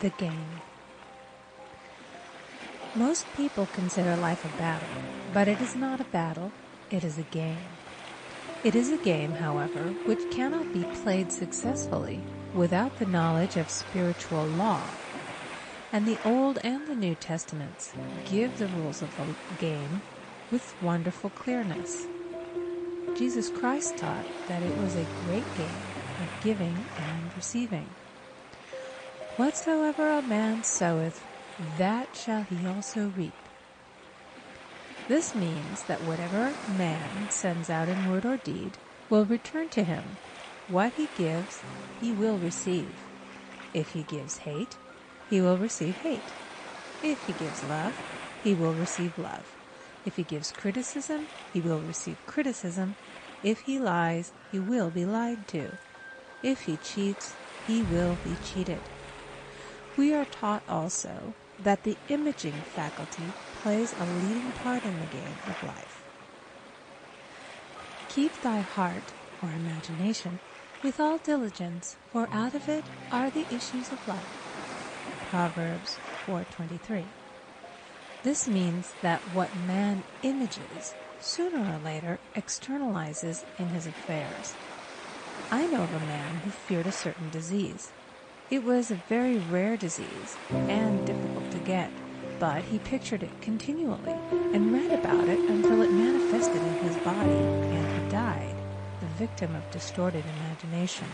The game. Most people consider life a battle, but it is not a battle, it is a game. It is a game, however, which cannot be played successfully without the knowledge of spiritual law. And the Old and the New Testaments give the rules of the game with wonderful clearness. Jesus Christ taught that it was a great game of giving and receiving. Whatsoever a man soweth, that shall he also reap. This means that whatever man sends out in word or deed will return to him. What he gives, he will receive. If he gives hate, he will receive hate. If he gives love, he will receive love. If he gives criticism, he will receive criticism. If he lies, he will be lied to. If he cheats, he will be cheated. We are taught also that the imaging faculty plays a leading part in the game of life. Keep thy heart, or imagination, with all diligence, for out of it are the issues of life. Proverbs 4:23. This means that what man images, sooner or later externalizes in his affairs. I know of a man who feared a certain disease. It was a very rare disease and difficult to get, but he pictured it continually and read about it until it manifested in his body, and he died, the victim of distorted imagination.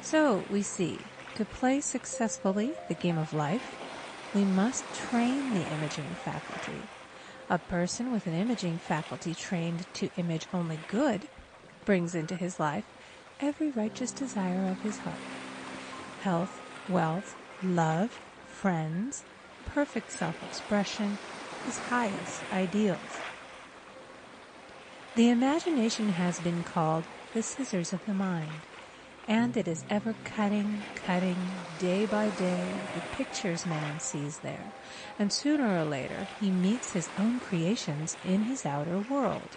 So we see, to play successfully the game of life, we must train the imaging faculty. A person with an imaging faculty trained to image only good brings into his life every righteous desire of his heart. Health, wealth, love, friends, perfect self-expression, his highest ideals. The imagination has been called the scissors of the mind, and it is ever cutting, day by day, the pictures man sees there, and sooner or later he meets his own creations in his outer world.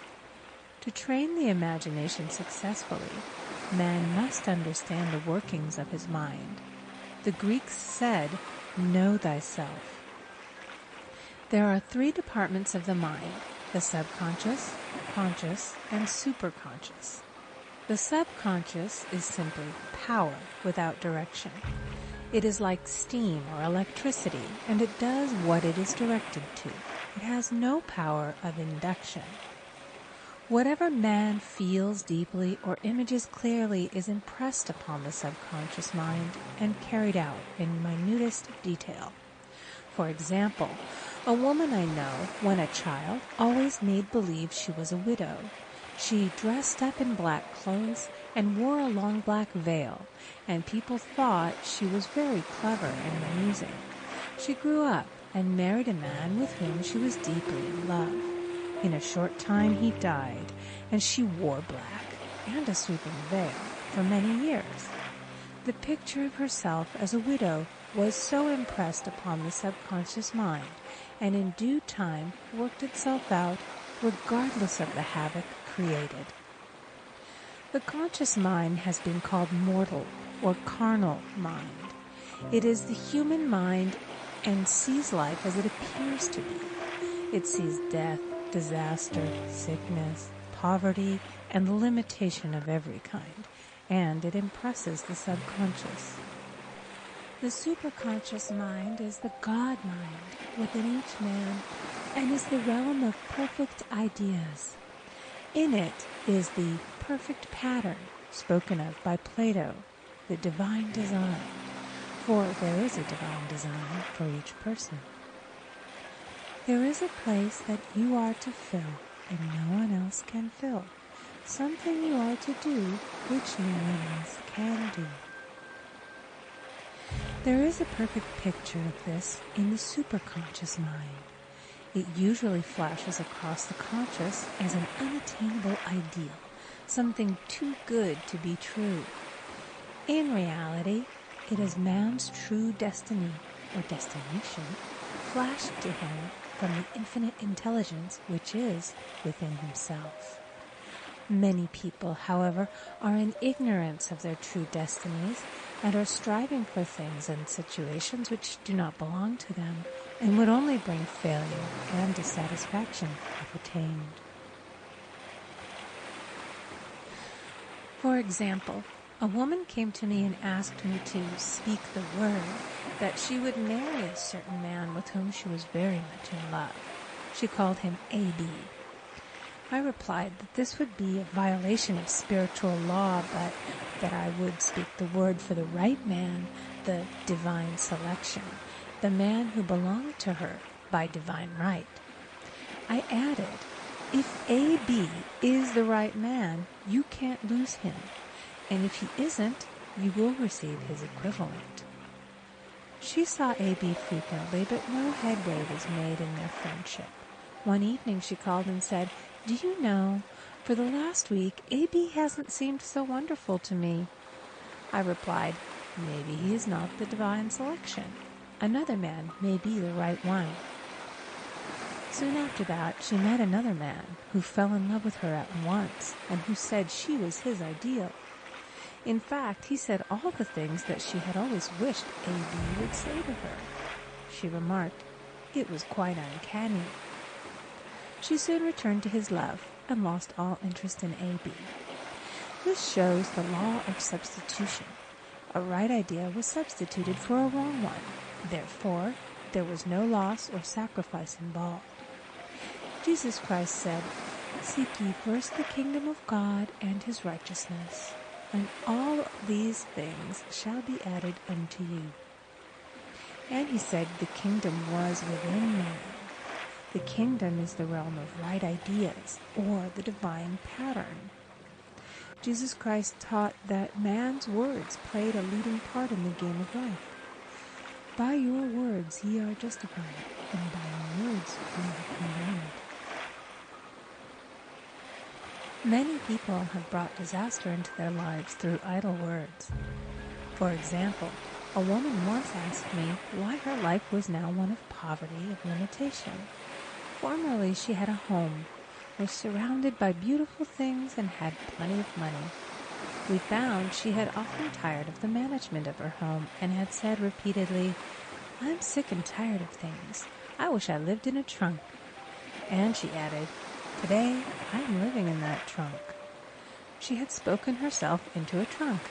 To train the imagination successfully, man must understand the workings of his mind. The Greeks said, "Know thyself." There are three departments of the mind: the subconscious, conscious, and superconscious. The subconscious is simply power without direction. It is like steam or electricity, and it does what it is directed to. It has no power of induction. Whatever man feels deeply or images clearly is impressed upon the subconscious mind and carried out in minutest detail. For example, a woman I know, when a child, always made believe she was a widow. She dressed up in black clothes and wore a long black veil, and people thought she was very clever and amusing. She grew up and married a man with whom she was deeply in love. In a short time he died, and she wore black and a sweeping veil for many years. The picture of herself as a widow was so impressed upon the subconscious mind, and in due time worked itself out regardless of the havoc created. The conscious mind has been called mortal or carnal mind. It is the human mind and sees life as it appears to be. It sees death, disaster, sickness, poverty, and the limitation of every kind, and it impresses the subconscious. The superconscious mind is the God mind within each man and is the realm of perfect ideas. In it is the perfect pattern spoken of by Plato, the divine design, for there is a divine design for each person. There is a place that you are to fill, and no one else can fill. Something you are to do, which no one else can do. There is a perfect picture of this in the superconscious mind. It usually flashes across the conscious as an unattainable ideal, something too good to be true. In reality, it is man's true destiny, or destination, flashed to him from the infinite intelligence which is within himself. Many people, however, are in ignorance of their true destinies and are striving for things and situations which do not belong to them and would only bring failure and dissatisfaction if attained. For example, a woman came to me and asked me to speak the word that she would marry a certain man with whom she was very much in love. She called him A.B. I replied that this would be a violation of spiritual law, but that I would speak the word for the right man, the divine selection, the man who belonged to her by divine right. I added, if A.B. is the right man, you can't lose him, and if he isn't, you will receive his equivalent. She saw A.B. frequently, but no headway was made in their friendship. One evening she called and said, "Do you know, for the last week, A.B. hasn't seemed so wonderful to me." I replied, "Maybe he is not the divine selection. Another man may be the right one." Soon after that, she met another man who fell in love with her at once and who said she was his ideal. In fact, he said all the things that she had always wished A.B. would say to her. She remarked, it was quite uncanny. She soon returned to his love and lost all interest in A.B. This shows the law of substitution. A right idea was substituted for a wrong one. Therefore, there was no loss or sacrifice involved. Jesus Christ said, "Seek ye first the kingdom of God and his righteousness, and all these things shall be added unto you." And he said the kingdom was within man. The kingdom is the realm of right ideas, or the divine pattern. Jesus Christ taught that man's words played a leading part in the game of life. By your words ye are justified, and by your words ye are condemned. Many people have brought disaster into their lives through idle words. For example, a woman once asked me why her life was now one of poverty, of limitation. Formerly she had a home, was surrounded by beautiful things, and had plenty of money. We found she had often tired of the management of her home and had said repeatedly, "I'm sick and tired of things. I wish I lived in a trunk." And she added, "Today I am living in that trunk." She had spoken herself into a trunk.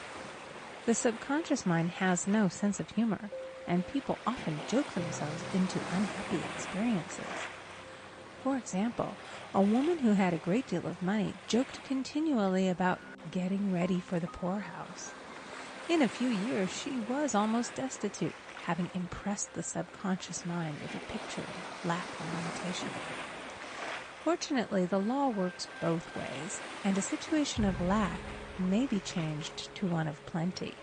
The subconscious mind has no sense of humor, and people often joke themselves into unhappy experiences. For example, a woman who had a great deal of money joked continually about getting ready for the poorhouse. In a few years, she was almost destitute, having impressed the subconscious mind with a picture of lack and limitation. Fortunately, the law works both ways, and a situation of lack may be changed to one of plenty.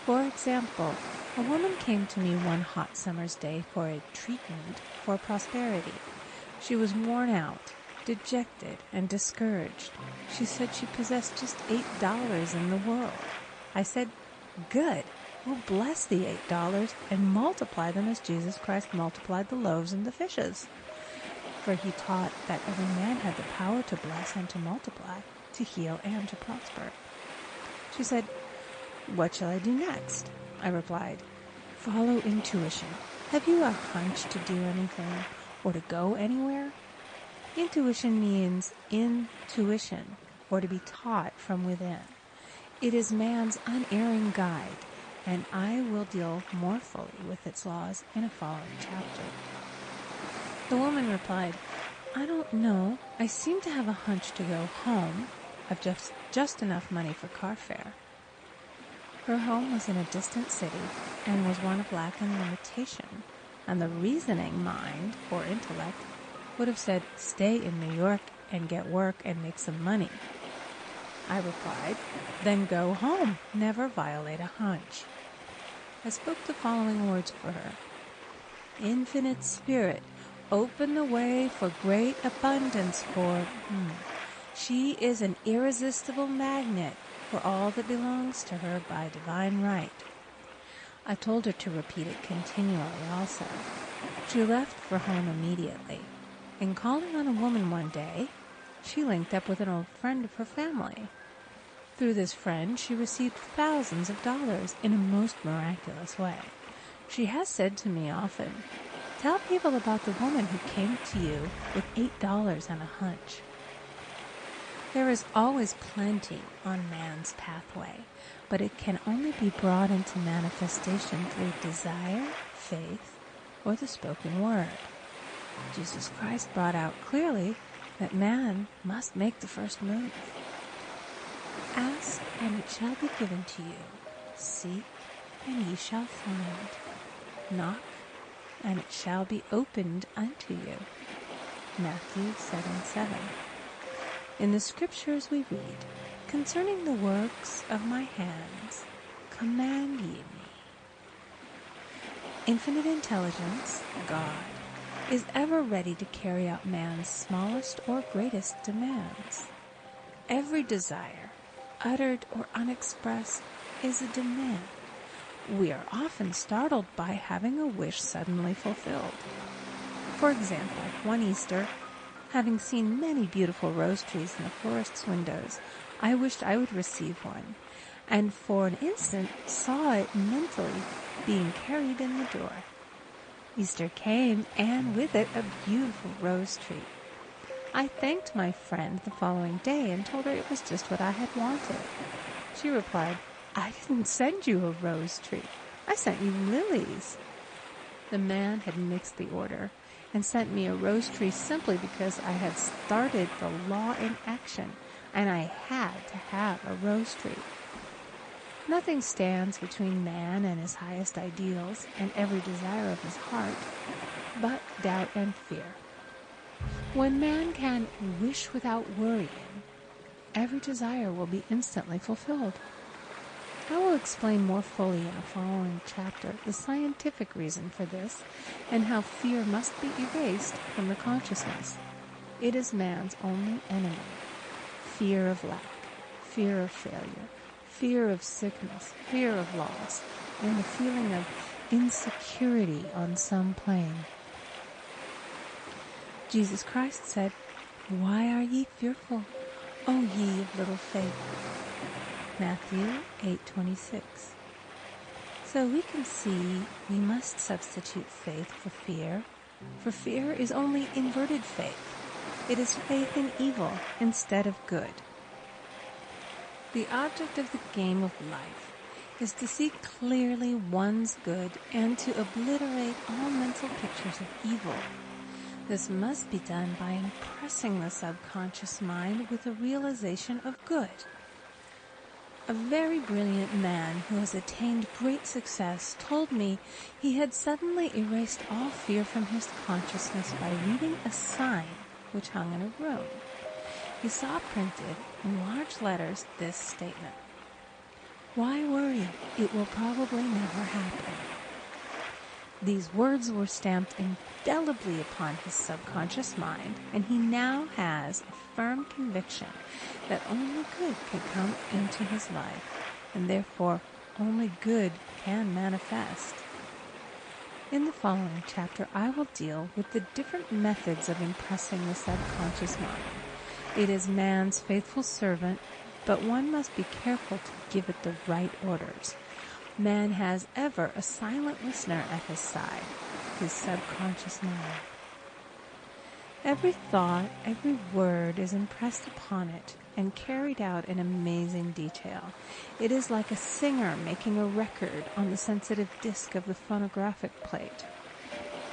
For example, a woman came to me one hot summer's day for a treatment for prosperity. She was worn out, dejected, and discouraged. She said she possessed just $8 in the world. I said, "Good. Well, bless the $8 and multiply them as Jesus Christ multiplied the loaves and the fishes." For he taught that every man had the power to bless and to multiply, to heal and to prosper. She said, "What shall I do next?" I replied, "Follow intuition. Have you a hunch to do anything or to go anywhere?" Intuition means intuition, or to be taught from within. It is man's unerring guide, and I will deal more fully with its laws in a following chapter. The woman replied, "I don't know. I seem to have a hunch to go home. I've just enough money for car fare." Her home was in a distant city and was one of lack and limitation, and the reasoning mind, or intellect, would have said, "Stay in New York and get work and make some money." I replied, "Then go home. Never violate a hunch." I spoke the following words for her. "Infinite Spirit, open the way for great abundance for..." She is an irresistible magnet for all that belongs to her by divine right. I told her to repeat it continually also. She left for home immediately. In calling on a woman one day, she linked up with an old friend of her family. Through this friend, she received thousands of dollars in a most miraculous way. She has said to me often, "Tell people about the woman who came to you with $8 and a hunch." There is always plenty on man's pathway, but it can only be brought into manifestation through desire, faith, or the spoken word. Jesus Christ brought out clearly that man must make the first move. Ask, and it shall be given to you. Seek, and ye shall find. Knock, and it shall be opened unto you. Matthew 7:7. In the Scriptures we read, "Concerning the works of my hands, command ye me." Infinite intelligence, God, is ever ready to carry out man's smallest or greatest demands. Every desire, uttered or unexpressed, is a demand. We are often startled by having a wish suddenly fulfilled. For example, one Easter, having seen many beautiful rose trees in the florist's windows, I wished I would receive one, and for an instant saw it mentally being carried in the door. Easter came, and with it a beautiful rose tree. I thanked my friend the following day and told her it was just what I had wanted. She replied, "I didn't send you a rose tree. I sent you lilies." The man had mixed the order and sent me a rose tree simply because I had started the law in action, and I had to have a rose tree. Nothing stands between man and his highest ideals and every desire of his heart but doubt and fear. When man can wish without worrying, every desire will be instantly fulfilled. I will explain more fully in a following chapter the scientific reason for this and how fear must be erased from the consciousness. It is man's only enemy. Fear of lack, fear of failure, fear of sickness, fear of loss, and a feeling of insecurity on some plane. Jesus Christ said, "Why are ye fearful, O ye of little faith?" Matthew 8:26. So we can see we must substitute faith for fear is only inverted faith. It is faith in evil instead of good. The object of the game of life is to see clearly one's good and to obliterate all mental pictures of evil. This must be done by impressing the subconscious mind with a realization of good. A very brilliant man who has attained great success told me he had suddenly erased all fear from his consciousness by reading a sign which hung in a room. He saw printed in large letters this statement: "Why worry? It will probably never happen." These words were stamped indelibly upon his subconscious mind, and he now has a firm conviction that only good can come into his life, and therefore only good can manifest. In the following chapter, I will deal with the different methods of impressing the subconscious mind. It is man's faithful servant, but one must be careful to give it the right orders. Man has ever a silent listener at his side, his subconscious mind. Every thought, every word is impressed upon it and carried out in amazing detail. It is like a singer making a record on the sensitive disc of the phonographic plate.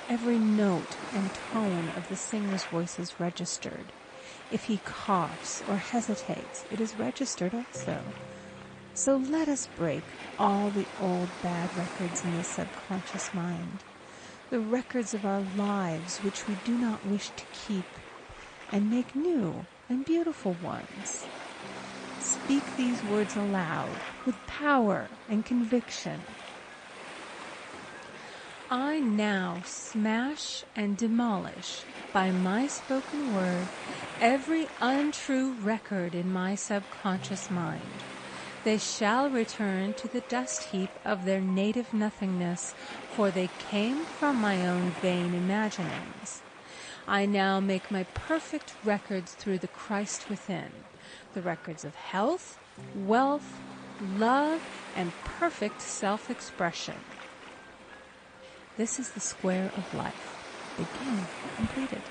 Every note and tone of the singer's voice is registered. If he coughs or hesitates, it is registered also. So let us break all the old bad records in the subconscious mind, the records of our lives which we do not wish to keep, and make new and beautiful ones. Speak these words aloud with power and conviction. I now smash and demolish by my spoken word every untrue record in my subconscious mind. They shall return to the dust heap of their native nothingness, for they came from my own vain imaginings. I now make my perfect records through the Christ within, the records of health, wealth, love, and perfect self-expression. This is the square of life. Begin completed.